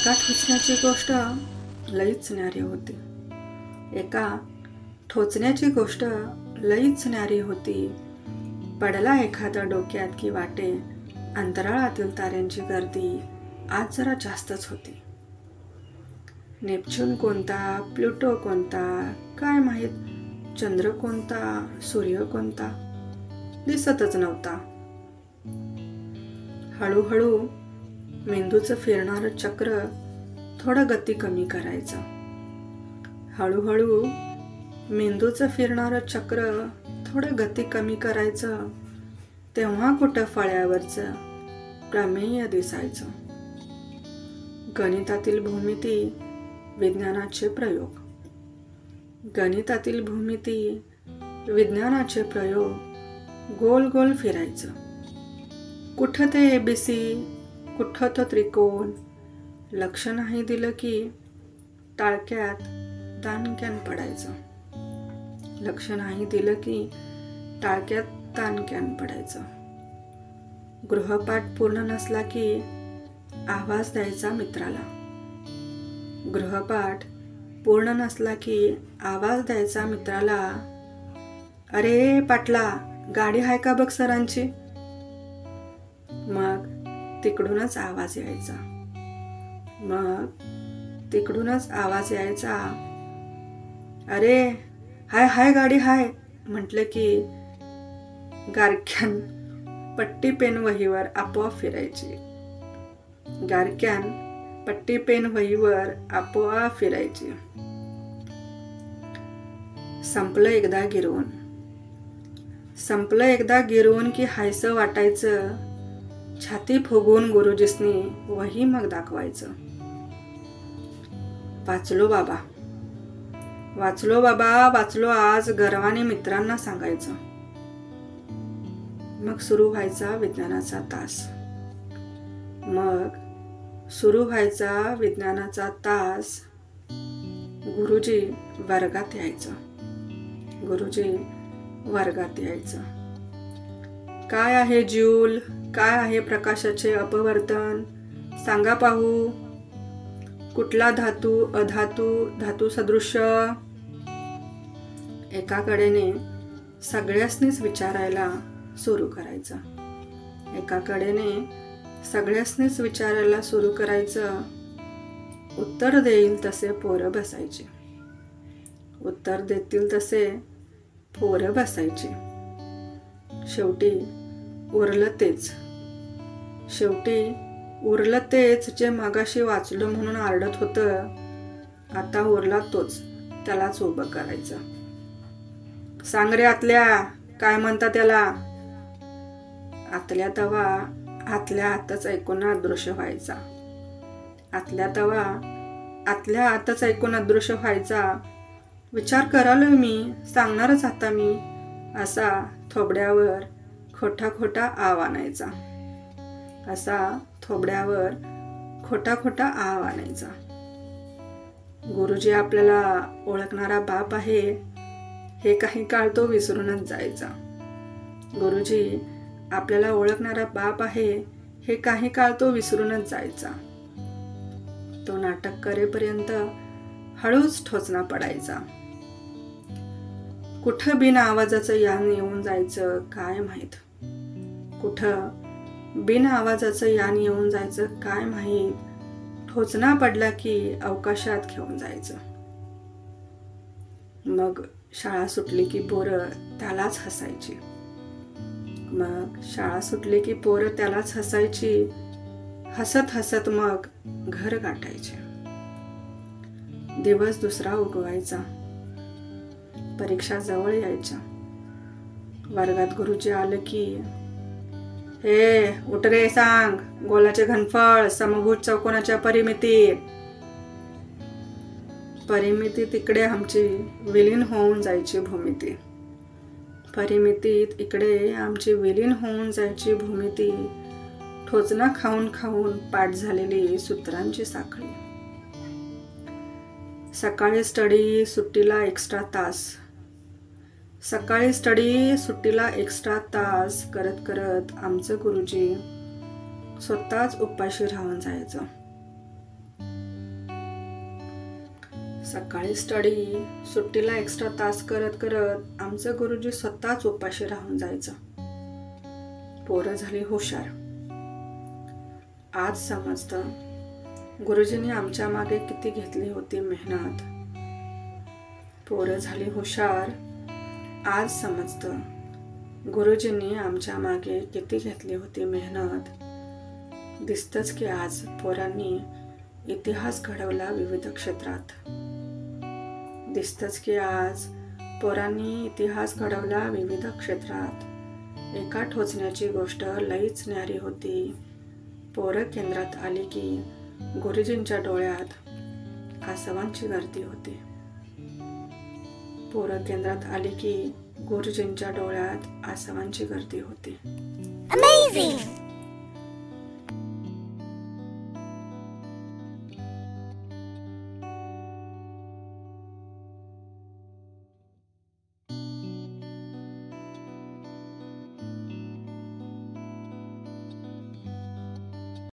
एका ठोचण्याची गोष्ट लईच न्यारी होती. एका ठोचण्याची गोष्ट लईच न्यारी होती. पडला एखादा डोक्यात की वाटे, अंतराळातील ताऱ्यांची गर्दी आज जरा जास्तच होती. नेपच्यून कोणता, प्लुटो कोणता, काय माहीत चंद्र कोणता, सूर्य कोणता दिसतच नव्हता. हळूहळू मेंदूचं फिरणारं चक्र थोडं गती कमी करायचं. हळूहळू मेंदूचं फिरणारं चक्र थोडं गती कमी करायचं. तेव्हा कुठं फळ्यावरचं प्रमेय दिसायचं. गणितातील भूमिती, विज्ञानाचे प्रयोग. गणितातील भूमिती, विज्ञानाचे प्रयोग गोल गोल फिरायचं. कुठं ते ABC, कुठं तो त्रिकोण. लक्ष नाही दिलं की टाळक्यात दानक्यान पडायचं. लक्ष नाही दिलं की टाळक्यात दानक्यान पडायचं. गृहपाठ पूर्ण नसला की आवाज द्यायचा मित्राला. गृहपाठ पूर्ण नसला की आवाज द्यायचा मित्राला. अरे पाटला, गाडी आहे का बघ सरांची. मग तिकडूनच आवाज यायचा. मग तिकडूनच आवाज यायचा. अरे हाय हाय गाडी हाय म्हटलं की गारक्यान पट्टी पेन वहीवर आपोआप फिरायची. गारक्यान पट्टी पेन वहीवर आपोआप फिरायची. संपलं एकदा गिरवून. संपलं एकदा गिरवून की हायसं वाटायचं. छाती फुगवून गुरुजीसनी वही मग दाखवायचं. वाचलो बाबा, वाचलो बाबा, वाचलो आज गर्वाने मित्रांना सांगायचं. मग सुरू व्हायचा विज्ञानाचा तास. मग सुरू व्हायचा विज्ञानाचा तास. गुरुजी वर्गात यायचं. गुरुजी वर्गात यायचं. काय आहे ज्यूल, काय आहे प्रकाशाचे अपवर्तन सांगा पाहू. कुठला धातू, अधातू, धातू सदृश. एकाकडेने सगळ्यासनीच विचारायला सुरू करायचं. एकाकडेने सगळ्यासनीच विचारायला सुरू करायचं. उत्तर देईल तसे पोरं बसायचे. उत्तर देतील तसे पोरं बसायचे. शेवटी उरलं तेच. शेवटी उरलं तेच जे मगाशी वाचलो म्हणून आरडत होतं. आता उरला तोच, त्यालाच उभं करायचं. सांग रे आतल्या, काय म्हणता त्याला. आतल्या तवा आतल्या आतच ऐकून अदृश्य व्हायचा. आतल्या तवा आतल्या आतच ऐकून अदृश्य व्हायचा. विचार करालोय मी, सांगणारच आता मी, असा थोबड्यावर खोटा खोटा आव आणायचा. असा थोबड्यावर खोटा खोटा आव आणायचा. गुरुजी आपल्याला ओळखणारा बाप आहे हे काही काळ तो विसरूनच जायचा. गुरुजी आपल्याला ओळखणारा बाप आहे हे काही काळ तो विसरूनच जायचा. तो नाटक करेपर्यंत हळूच ठोचना पडायचा. कुठं बिन आवाजाचं यान येऊन जायचं काय माहीत. कुठं बिन आवाजाचं यान येऊन जायचं काय माहीत. ठोचना पडला की अवकाशात घेऊन जायचं. मग शाळा सुटली की पोरं त्यालाच हसायची. मग शाळा सुटली की पोरं त्यालाच हसायची. हसत हसत मग घर गाठायचे. दिवस दुसरा उगवायचा. परीक्षा जवळ यायच्या. वर्गात गुरुजी आलं की हे उठ रे सांग, गोलाचे घनफळ, समभुज चौकोनाच्या परिमिती. परिमिती तिकडे आमची विलीन होऊन जायची भूमिती. परिमितीत इकडे आमची विलीन होऊन जायची भूमिती. ठोचना खाऊन खाऊन पाठ झालेली सूत्रांची साखळी. सकाळी स्टडी, सुट्टीला एक्स्ट्रा तास. सकाळी स्टडी, सुट्टीला एक्स्ट्रा तास करत करत आमचं गुरुजी स्वतःच उपाशी राहून जायचं. सकाळी स्टडी, सुट्टीला एक्स्ट्रा तास करत करत आमचं गुरुजी स्वतःच उपाशी राहून जायचं. पोरं झाली हुशार. आज समजतं गुरुजींनी आमच्या मागे किती घेतली होती मेहनत. पोरं झाली हुशार. आज समजतं गुरुजींनी आमच्या मागे किती घेतली होती मेहनत. दिसतंच की आज पोरांनी इतिहास घडवला विविध क्षेत्रात. दिसतंच की आज पोरांनी इतिहास घडवला विविध क्षेत्रात. एका टोचण्याची गोष्ट लईच न्यारी होती. पोरं केंद्रात आली की गुरुजींच्या डोळ्यात आसवांची गर्दी होती. पोरं केंद्रात आली की गुरुजींच्या डोळ्यात आसवांची गर्दी होती. Amazing!